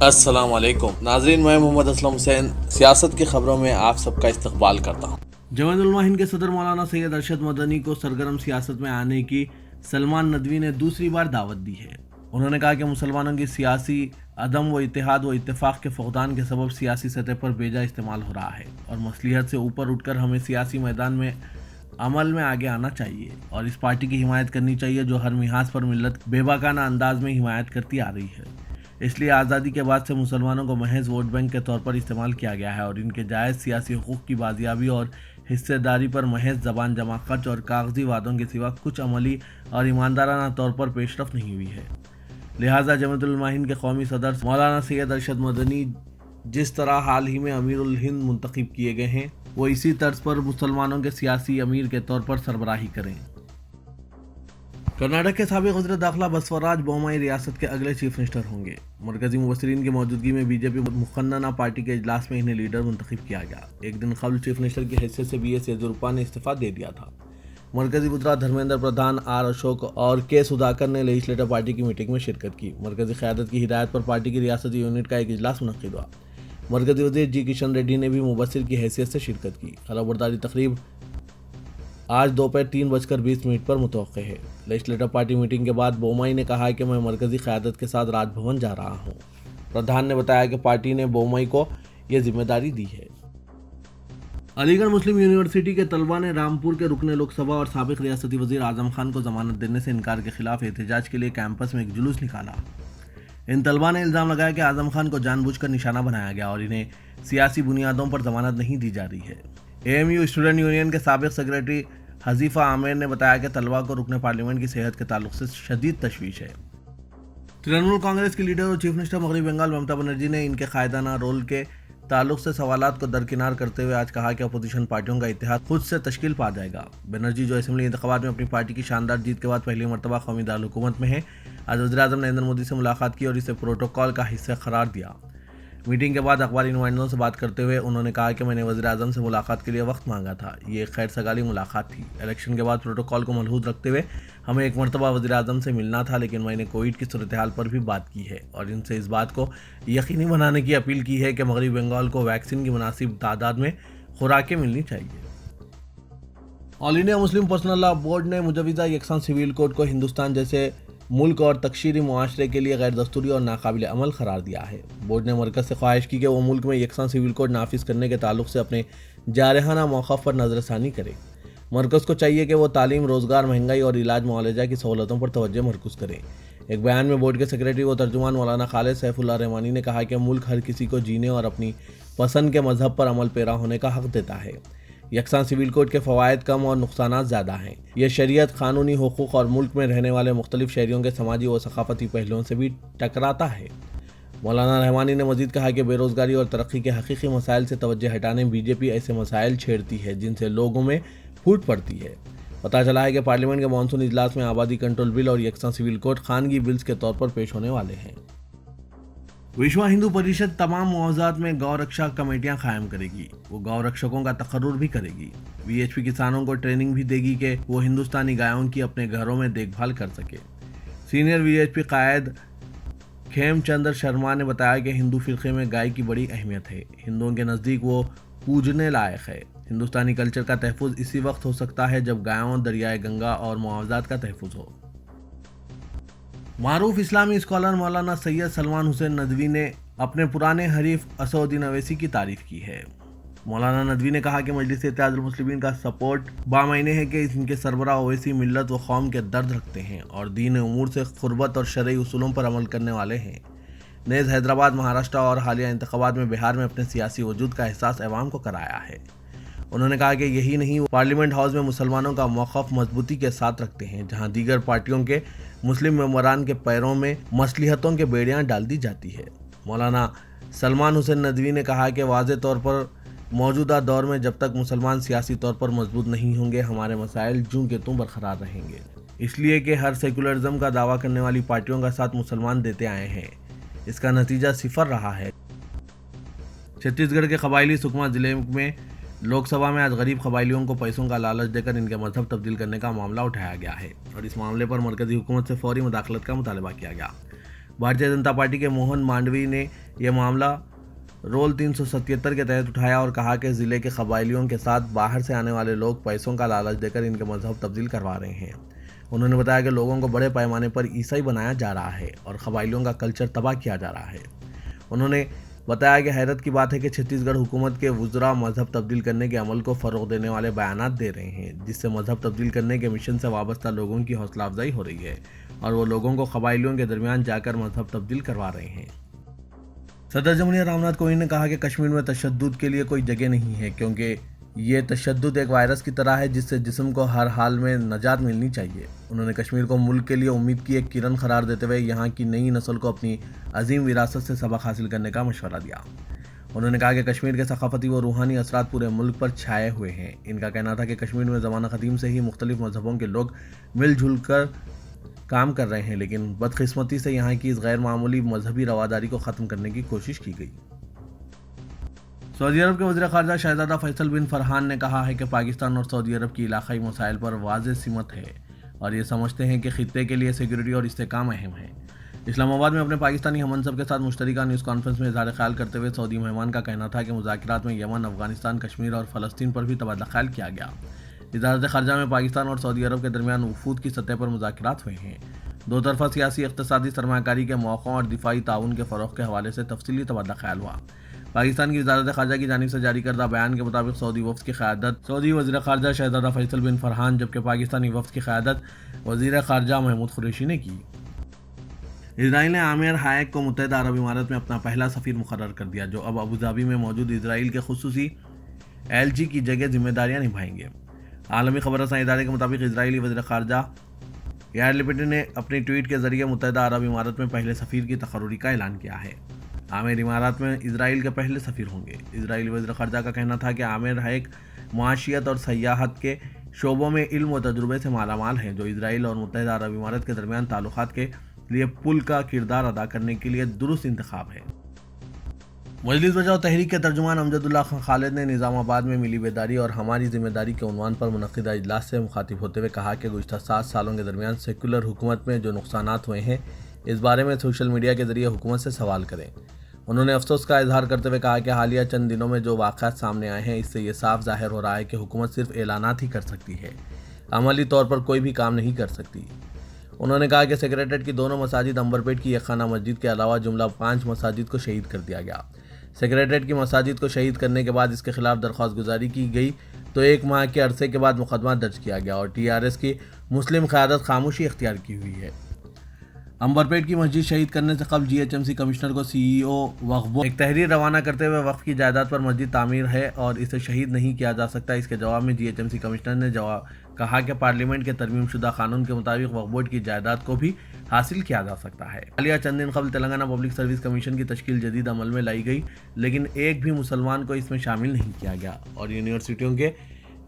السلام علیکم ناظرین، میں محمد اسلم حسین سیاست کی خبروں میں آپ سب کا استقبال کرتا ہوں۔ جمعیت علماء ہند کے صدر مولانا سید ارشد مدنی کو سرگرم سیاست میں آنے کی سلمان ندوی نے دوسری بار دعوت دی ہے۔ انہوں نے کہا کہ مسلمانوں کی سیاسی عدم و اتحاد و اتفاق کے فقدان کے سبب سیاسی سطح پر بیجا استعمال ہو رہا ہے اور مصلحت سے اوپر اٹھ کر ہمیں سیاسی میدان میں عمل میں آگے آنا چاہیے اور اس پارٹی کی حمایت کرنی چاہیے جو ہر محاذ پر ملت بے باکانہ انداز میں حمایت کرتی آ رہی ہے۔ اس لیے آزادی کے بعد سے مسلمانوں کو محض ووٹ بینک کے طور پر استعمال کیا گیا ہے اور ان کے جائز سیاسی حقوق کی بازیابی اور حصہ داری پر محض زبان جمع خرچ اور کاغذی وعدوں کے سوا کچھ عملی اور ایماندارانہ طور پر پیش رفت نہیں ہوئی ہے۔ لہٰذا جمعیت علماء ہند کے قومی صدر مولانا سید ارشد مدنی جس طرح حال ہی میں امیر الہند منتخب کیے گئے ہیں وہ اسی طرز پر مسلمانوں کے سیاسی امیر کے طور پر سربراہی کریں۔ کرناٹک کے سابق وزیر داخلہ بسوراج بومائی ریاست کے اگلے چیف منسٹر ہوں گے۔ مرکزی مبصرین کی موجودگی میں بی جے پی مقننہ پارٹی کے اجلاس میں انہیں لیڈر منتخب کیا گیا۔ ایک دن قبل چیف منسٹر کی حیثیت سے بی ایس یڈیورپا نے استعفیٰ دے دیا تھا۔ مرکزی وزراء دھرمیندر پردھان، آر اشوک اور کے سدھاکر نے لیجسلیٹر پارٹی کی میٹنگ میں شرکت کی۔ مرکزی قیادت کی ہدایت پر پارٹی کی ریاستی یونٹ کا ایک اجلاس منعقد ہوا۔ مرکزی وزیر جی کشن ریڈی نے بھی مبصر کی حیثیت سے شرکت کی۔ خبرداری تقریب آج دوپہر 3:20 پر متوقع ہے۔ لیجسلیٹر پارٹی میٹنگ کے بعد بومائی نے کہا کہ میں مرکزی قیادت کے ساتھ راج بھون جا رہا ہوں۔ پردھان نے بتایا کہ پارٹی نے بومائی کو یہ ذمہ داری دی ہے۔ علی گڑھ مسلم یونیورسٹی کے طلباء نے رامپور کے رکن لوک سبھا اور سابق ریاستی وزیر اعظم خان کو ضمانت دینے سے انکار کے خلاف احتجاج کے لیے کیمپس میں ایک جلوس نکالا۔ ان طلباء نے الزام لگایا کہ اعظم خان کو جان بوجھ کر نشانہ بنایا گیا اور انہیں سیاسی بنیادوں پر ضمانت نہیں دی جا رہی ہے۔ A M U student union کے سابق سیکرٹری حذیفہ عامر نے بتایا کہ طلباء کو رکن پارلیمنٹ کی صحت کے تعلق سے شدید تشویش ہے۔ ترنمول کانگریس کی لیڈر اور چیف منسٹر مغربی بنگال ممتا بنرجی نے ان کے قائدانہ رول کے تعلق سے سوالات کو درکنار کرتے ہوئے آج کہا کہ اپوزیشن پارٹیوں کا اتحاد خود سے تشکیل پا جائے گا۔ بنرجی جو اسمبلی انتخابات میں اپنی پارٹی کی شاندار جیت کے بعد پہلی مرتبہ قومی دارالحکومت میں ہیں، آج وزیر اعظم نریندر مودی سے ملاقات کی اور اسے پروٹوکول کا حصہ قرار دیا۔ میٹنگ کے بعد اخباری نمائندوں سے بات کرتے ہوئے انہوں نے کہا کہ میں نے وزیر اعظم سے ملاقات کے لیے وقت مانگا تھا۔ یہ ایک خیر سگالی ملاقات تھی۔ الیکشن کے بعد پروٹوکول کو ملحوظ رکھتے ہوئے ہمیں ایک مرتبہ وزیر اعظم سے ملنا تھا، لیکن میں نے کووڈ کی صورتحال پر بھی بات کی ہے اور ان سے اس بات کو یقینی بنانے کی اپیل کی ہے کہ مغربی بنگال کو ویکسین کی مناسب تعداد میں خوراکیں ملنی چاہیے۔ All India Muslim personal law board نے مجوزہ یکساں سول کوڈ کو ہندوستان جیسے ملک اور تکثیری معاشرے کے لیے غیر دستوری اور ناقابل عمل قرار دیا ہے۔ بورڈ نے مرکز سے خواہش کی کہ وہ ملک میں یکساں سول کوڈ نافذ کرنے کے تعلق سے اپنے جارحانہ موقف پر نظر ثانی کرے۔ مرکز کو چاہیے کہ وہ تعلیم، روزگار، مہنگائی اور علاج معالجہ کی سہولتوں پر توجہ مرکوز کرے۔ ایک بیان میں بورڈ کے سیکرٹری و ترجمان مولانا خالد سیف اللہ رحمانی نے کہا کہ ملک ہر کسی کو جینے اور اپنی پسند کے مذہب پر عمل پیرا ہونے کا حق دیتا ہے۔ یکساں سول کوڈ کے فوائد کم اور نقصانات زیادہ ہیں۔ یہ شریعت، قانونی حقوق اور ملک میں رہنے والے مختلف شہریوں کے سماجی و ثقافتی پہلوؤں سے بھی ٹکراتا ہے۔ مولانا رحمانی نے مزید کہا کہ بے روزگاری اور ترقی کے حقیقی مسائل سے توجہ ہٹانے بی جے پی ایسے مسائل چھیڑتی ہے جن سے لوگوں میں پھوٹ پڑتی ہے۔ پتہ چلا ہے کہ پارلیمنٹ کے مانسون اجلاس میں آبادی کنٹرول بل اور یکساں سول کوڈ خانگی بلز کے طور پر پیش ہونے والے ہیں۔ وشوا ہندو پریشد تمام معاوضات میں گو رکشا کمیٹیاں قائم کرے گی۔ وہ گو رکشکوں کا تقرر بھی کرے گی۔ وی ایچ پی کسانوں کو ٹریننگ بھی دے گی کہ وہ ہندوستانی گایوں کی اپنے گھروں میں دیکھ بھال کر سکے۔ سینئر وی ایچ پی قائد کھیم چندر شرما نے بتایا کہ ہندو فرقے میں گائے کی بڑی اہمیت ہے۔ ہندوؤں کے نزدیک وہ پوجنے لائق ہے۔ ہندوستانی کلچر کا تحفظ اسی وقت ہو سکتا ہے جب گایوں، دریائے گنگا اور معاوضات کا تحفظ ہو۔ معروف اسلامی اسکالر مولانا سید سلمان حسین ندوی نے اپنے پرانے حریف اسد الدین اویسی کی تعریف کی ہے۔ مولانا ندوی نے کہا کہ مجلس اتحاد المسلمین کا سپورٹ بامعنی ہے کہ ان کے سربراہ اویسی ملت و قوم کے درد رکھتے ہیں اور دین امور سے قربت اور شرعی اصولوں پر عمل کرنے والے ہیں۔ نیز حیدرآباد، مہاراشٹر اور حالیہ انتخابات میں بہار میں اپنے سیاسی وجود کا احساس عوام کو کرایا ہے۔ انہوں نے کہا کہ یہی نہیں، وہ پارلیمنٹ ہاؤس میں مسلمانوں کا موقف مضبوطی کے ساتھ رکھتے ہیں، جہاں دیگر پارٹیوں کے مسلم ممبران کے پیروں میں مصلحتوں کے بیڑیاں ڈال دی جاتی ہے۔ مولانا سلمان حسین ندوی نے کہا کہ واضح طور پر موجودہ دور میں جب تک مسلمان سیاسی طور پر مضبوط نہیں ہوں گے، ہمارے مسائل جوں کے توں برقرار رہیں گے، اس لیے کہ ہر سیکولرزم کا دعویٰ کرنے والی پارٹیوں کا ساتھ مسلمان دیتے آئے ہیں۔ اس کا نتیجہ صفر رہا ہے۔ چھتیس گڑھ کے قبائلی سکما ضلع میں لوک سبھا میں آج غریب قبائلیوں کو پیسوں کا لالچ دے کر ان کے مذہب تبدیل کرنے کا معاملہ اٹھایا گیا ہے اور اس معاملے پر مرکزی حکومت سے فوری مداخلت کا مطالبہ کیا گیا۔ भारतीय जनता पार्टी के मोहन मांडवी ने यह मामला रोल 377 के तहत उठाया और कहा कि ज़िले के कबायलियों के साथ बाहर से आने वाले लोग पैसों का लालच देकर इनके मजहब तब्दील करवा रहे हैं। उन्होंने बताया कि लोगों को बड़े पैमाने पर ईसाई बनाया जा रहा है और कबायलियों का कल्चर तबाह किया जा रहा है। उन्होंने बताया कि हैरत की बात है कि छत्तीसगढ़ हुकूमत के वुज़रा मजहब तब्दील करने के अमल को फ़रोग़ देने वाले बयानात दे रहे हैं, जिससे मजहब तब्दील करने के मिशन से वाबस्ता लोगों की हौसला अफजाई हो रही है और वो लोगों को कबायलियों के दरमियान जाकर मजहब तब्दील करवा रहे हैं। सदर जमहूरिया रामनाथ कोविंद ने कहा कि कश्मीर में तशद्दुद के लिए कोई जगह नहीं है, क्योंकि ये तशद्दुद एक वायरस की तरह है जिससे जिस्म को हर हाल में नजात मिलनी चाहिए। उन्होंने कश्मीर को मुल्क के लिए उम्मीद की एक किरण करार देते हुए यहाँ की नई नस्ल को अपनी अजीम विरासत से सबक हासिल करने का मशवरा दिया। उन्होंने कहा कि कश्मीर के सकाफती व रूहानी असरात पूरे मुल्क पर छाए हुए हैं। इनका कहना था कि कश्मीर में ज़माना क़दीम से ही मुख्तलिफ मजहबों के लोग मिलजुल कर काम कर रहे हैं, लेकिन बदकिस्मती से यहाँ की इस गैर मामूली मजहबी रवादारी को ख़त्म करने की कोशिश की गई। सऊदी अरब के वज़ीर ख़ारजा शहज़ादा फैसल बिन फरहान ने कहा है कि पाकिस्तान और सऊदी अरब की इलाक़ाई मसाइल पर वाज़ेह सिमत है और ये समझते हैं कि ख़ित्ते के लिए सिक्योरिटी और इस्तेहकाम अहम है। इस्लामाबाद में अपने पाकिस्तानी हममनसब के साथ मुश्तरका न्यूज़ कॉन्फ्रेंस में इज़हार ख़याल करते हुए सऊदी मेहमान का कहना था कि मुज़ाकरात में यमन, अफ़गानिस्तान, कश्मीर और फ़लस्तीन पर भी तबादला ख़याल किया गया। वज़ारत ख़ारजा में पाकिस्तान और सऊदी अरब के दरमियान वफूद की सतह पर मुज़ाकरात हुए हैं। दो तरफ़ा सियासी, इक़्तिसादी, सरमायाकारी के मौक़ों और दिफाई ताउन के फ़रोग़ के हवाले से तफसीली तबादला ख़याल हुआ। पाकिस्तान की वज़ारत ख़ारजा की जानिब से जारी करदा बयान के मुताबिक सऊदी वफ़द की क़यादत सऊदी वज़ीर ख़ारजा शहज़ादा फैसल बिन फरहान, जबकि पाकिस्तानी वफ़द की क़यादत वज़ीर ख़ारजा महमूद कुरैशी ने की। इजराइल ने आमिर हायक को मुत्तहिदा अरब इमारात में अपना पहला सफ़ीर मुकर्रर कर दिया, जो अब अबू धाबी में मौजूद इजराइल के खुसूसी LG की जगह जिम्मेदारियाँ निभाएंगे। आलमी खबर रसां इदारे के मुताबिक इजरायली वज़ीर ख़ारजा यार लिपिड ने अपनी ट्वीट के ज़रिए मुत्तहिदा अरब इमारात में पहले सफ़ीर की तक़र्रुरी का ऐलान किया है। आमिर इमारात में इजराइल के पहले सफ़ीर होंगे। इजरायली वज़ीर ख़ारजा का कहना था कि आमिर हायक मुआशियत और सयाहत के शोबों में इल्म व तजुर्बे से मालामाल हैं, जो इजराइल और मुत्तहिदा अरब इमारात के दरमियान ताल्लुक़ात के लिए पुल का किरदार अदा करने के लिए दुरुस्त इंतखाब है। मजलिस बचाओ तहरीक के तर्जुमान अमजदुल्लाह खान खालिद ने निज़ामाबाद में मिली बेदारी और हमारी ज़िम्मेदारी के उन्वान पर मुनक़िदा इजलास से मुखातिब होते हुए कहा कि गुज़श्ता 7 सालों के दरमियान सेकुलर हुकूमत में जो नुकसानात हुए हैं, इस बारे में सोशल मीडिया के ज़रिए हुकूमत से सवाल करें। उन्होंने अफसोस का इजहार करते हुए कहा कि हालिया चंद दिनों में जो वाक़यात सामने आए हैं, इससे ये साफ ज़ाहिर हो रहा है कि हुकूमत सिर्फ ऐलानात ही कर सकती है, अमली तौर पर कोई भी काम नहीं कर सकती। उन्होंने कहा कि सेक्रेटेरिएट की दोनों मसाजिद, अंबरपेट की एक खाना मस्जिद के अलावा जुमला 5 मसाजिद को शहीद कर दिया गया। सेक्रेटेरिएट की मसाजिद को शहीद करने के बाद इसके खिलाफ दरख्वास्त गुजारी की गई तो 1 माह के अरसे के बाद मुकदमा दर्ज किया गया और TRS की मुस्लिम क़यादत खामोशी इख्तियार की हुई है। अंबरपेट की मस्जिद शहीद करने से कबल GHMC कमिश्नर को CEO वक्फ एक तहरीर रवाना करते हुए वक्फ की जायदाद पर मस्जिद तामीर है और इसे शहीद नहीं किया जा सकता। इसके जवाब में GHMC कमिश्नर ने कहा कि पार्लियामेंट के तरमीम शुदा कानून के मुताबिक वक्फ बोर्ड की जायदाद को भी हासिल किया जा सकता है। हालिया चंद दिन कबल तेलंगाना पब्लिक सर्विस कमीशन की तश्कील जदीद अमल में लाई गई, लेकिन एक भी मुसलमान को इसमें शामिल नहीं किया गया और यूनिवर्सिटियों के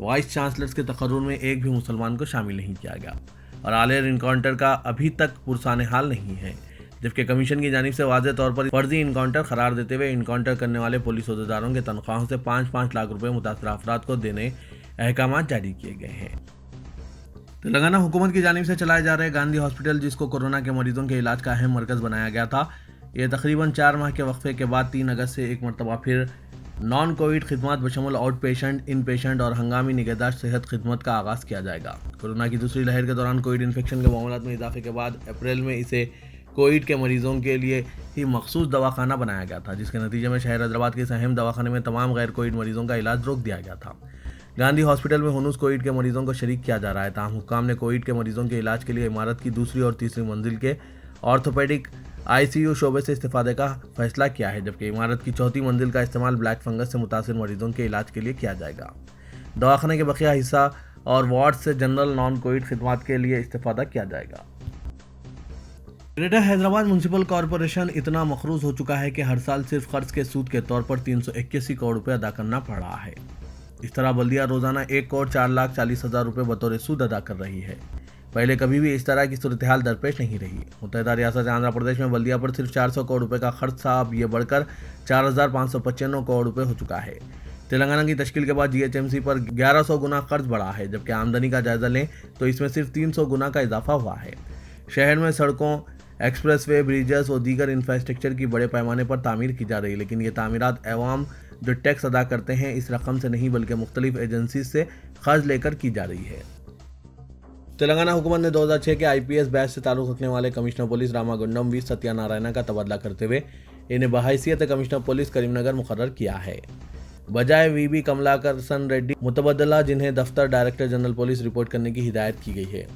वाइस चांसलर्स के तकर्रुर में एक भी मुसलमान को शामिल नहीं किया गया और आलियर इनकाउंटर का अभी तक पुरसाने हाल नहीं है, जबकि कमीशन की जानिब से वाज़ेह तौर पर फर्जी इनकाउंटर करार देते हुए इनकाउंटर करने वाले पुलिस अहदेदारों के तनख्वाहों से 5-5 लाख रुपये मुतासरा अफराद को देने अहकामात जारी किए गए हैं। तेलंगाना हुकूमत की जानिब से चलाए जा रहे गांधी हॉस्पिटल, जिसको कोरोना के मरीजों के इलाज का अहम मरकज़ बनाया गया था, ये तकरीबन 4 माह के वक्फे के बाद 3 अगस्त से एक मरतबा फिर नॉन कोविड खिदमत बशमूल आउट पेशेंट, इन पेशेंट और हंगामी निगहदाश्त सेहत खिदमत का आगाज़ किया जाएगा। कोरोना की दूसरी लहर के दौरान कोविड इन्फेक्शन के मामलात में इजाफे के बाद अप्रैल में इसे कोविड के मरीजों के लिए ही मखसूस दवाखाना बनाया गया था, जिसके नतीजे में शहर हैदराबाद के इस अहम दवाखाने में तमाम गैर कोविड मरीजों का इलाज रोक दिया गया था। गांधी हॉस्पिटल में हुनूस कोविड के मरीजों को शरीक किया जा रहा है। ताहम हुक्काम ने कोविड के मरीजों के इलाज के लिए इमारत की दूसरी और तीसरी मंजिल के ऑर्थोपेडिक ICU शोबे से इस्तेफादे का फैसला किया है, जबकि इमारत की चौथी मंजिल का इस्तेमाल ब्लैक फंगस से मुतासिर मरीजों के इलाज के लिए किया जाएगा। दवाखाने के बकिया हिस्सा और वार्ड से जनरल नॉन कोविड खिदमत के लिए इस्तेफादा किया जाएगा। ग्रेटर हैदराबाद म्यूनसिपल कॉरपोरेशन इतना मखरूज हो चुका है कि हर साल सिर्फ कर्ज के सूद के तौर पर 381 करोड़ रुपये अदा करना पड़ रहा है। इस तरह बल्दिया रोजाना 1,04,40,000 रुपये बतौर सूद अदा कर रही है। पहले कभी भी इस तरह की सूरत हाल दरपेश नहीं रही। मुत्तहिदा रियासत आंध्र प्रदेश में बल्दिया पर सिर्फ 400 करोड़ रुपये का खर्च था, अब ये बढ़कर 4,595 करोड़ रुपये हो चुका है। तेलंगाना की तश्कील के बाद GHMC पर 1100 गुना कर्ज बढ़ा है, जबकि आमदनी का जायजा लें तो इसमें सिर्फ 300 गुना का इजाफा हुआ है। शहर में सड़कों, एक्सप्रेस वे, ब्रिजेस और दीगर इंफ्रास्ट्रक्चर की बड़े पैमाने पर तामीर की जा रही है, लेकिन ये तामीरात अवाम जो टैक्स अदा करते हैं इस रकम से नहीं बल्कि मुख्तलिफ एजेंसी से खर्च लेकर की जा रही है। तेलंगाना हुकूमत ने 2006 के IPS बैच से ताल्लुक़ रखने वाले commissioner police Ramagundam V Satyanarayana का तबादला करते हुए इन्हें बहैसियत कमिश्नर पुलिस करीमनगर मुकर्रर किया है, बजाय VB कमलाकरसन रेड्डी मुतबदला, जिन्हें दफ्तर डायरेक्टर जनरल पुलिस रिपोर्ट करने की हिदायत की गई है।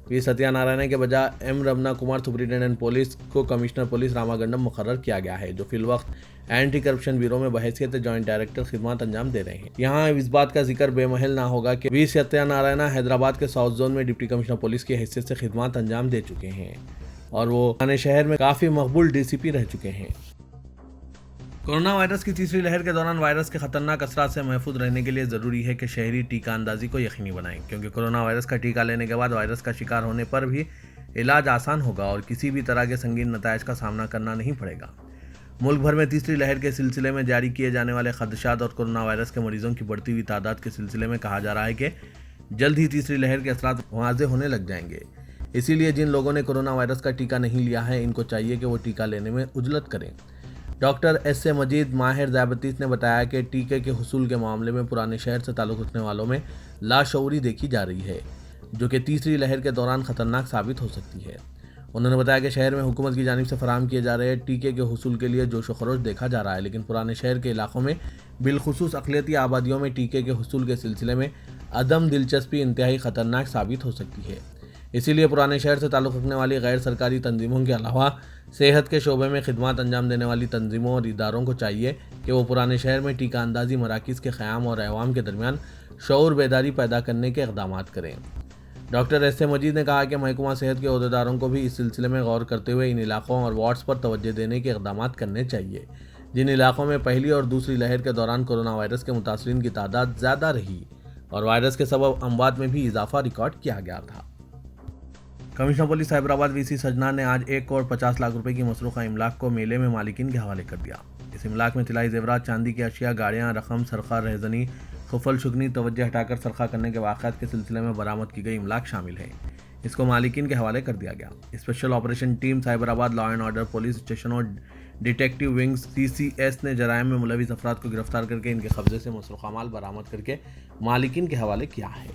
वी सत्यानारायण के बजाय M Ramana Kumar superintendent police को कमिश्नर पुलिस रामागंडम मुकर्रर किया गया है, जो फिलवक्त एंटी करप्शन ब्यूरो में बहैसियत जॉइंट डायरेक्टर खिदमत अंजाम दे रहे हैं। यहाँ इस बात का जिक्र बेमहल ना होगा कि वी सत्यानारायण हैदराबाद के साउथ जोन में डिप्टी कमिश्नर पुलिस की हैसियत से खिदमत अंजाम दे चुके हैं और वो थाने शहर में काफ़ी मकबूल DCP रह चुके हैं। कोरोना वायरस की तीसरी लहर के दौरान वायरस के खतरनाक असरात से महफूज रहने के लिए ज़रूरी है कि शहरी टीका अंदाजी को यकीनी बनाएं, क्योंकि कोरोना वायरस का टीका लेने के बाद वायरस का शिकार होने पर भी इलाज आसान होगा और किसी भी तरह के संगीन नतायज का सामना करना नहीं पड़ेगा। मुल्क भर में तीसरी लहर के सिलसिले में जारी किए जाने वाले खदशात और कोरोना वायरस के मरीजों की बढ़ती हुई तादाद के सिलसिले में कहा जा रहा है कि जल्द ही तीसरी लहर के असरात वाज़ेह होने लग जाएंगे। इसीलिए जिन लोगों ने कोरोना वायरस का टीका नहीं लिया है, इनको चाहिए कि वो टीका लेने में उजलत करें। Doctor S.A. मजीद, माहिर ज़याबतीस ने बताया कि टीके के हुसूल के मामले में पुराने शहर से ताल्लुक़ रखने वालों में लाशऊरी देखी जा रही है, जो कि तीसरी लहर के दौरान ख़तरनाक साबित हो सकती है। उन्होंने बताया कि शहर में हुकूमत की जानिब से फराहम किए जा रहे टीके के हुसूल के लिए जोश व खरोश देखा जा रहा है, लेकिन पुराने शहर के इलाकों में बिलखुसूस अक़लियती आबादियों में टीके के हुसूल के सिलसिले में अदम दिलचस्पी इंतहाई ख़तरनाक साबित हो सकती है। इसीलिए पुराने शहर से ताल्लुक़ रखने वाली गैर सरकारी तंजीमों के अलावा सेहत के शोबे में खिदमत अंजाम देने वाली तंजीमों और इदारों को चाहिए कि वो पुराने शहर में टीका अंदाजी मराकिज़ के क़याम और अवाम के दरमियान शऊर बेदारी पैदा करने के इक़दामात करें। Doctor S.A. मजीद ने कहा कि महकमा सेहत के अहदेदारों को भी इस सिलसिले में गौर करते हुए इन इलाकों और वार्ड्स पर तवज्जो देने के इक़दामात करने चाहिए, जिन इलाकों में पहली और दूसरी लहर के दौरान कोरोना वायरस के मुतासरीन की तादाद ज़्यादा रही और वायरस के सबब अमवात में भी इजाफा रिकॉर्ड किया गया था। कमिश्नर पुलिस साइबराबाद VC सजना ने आज 1 करोड़ 50 लाख रुपए की मसरूक़ा इमलाक को मेले में मालिकिन के हवाले कर दिया। इस इमलाक में तिलाई ज़ेवरात, चांदी की अशिया, गाड़ियाँ, रकम, सरखा, रहजनी, खुफल शुगनी, तवज्जो हटाकर सरखा करने के वाक़यात के सिलसिले में बरामद की गई इमलाक शामिल है। इसको मालिकिन के हवाले कर दिया गया। Special operation team Cyberabad law and order police station और डिटेक्टिव विंग्स CCS ने जराइम में मुलविस अफराद को गिरफ्तार करके इनके कब्जे से मसरूक़ा माल बरामद करके मालिकिन के हवाले किया है।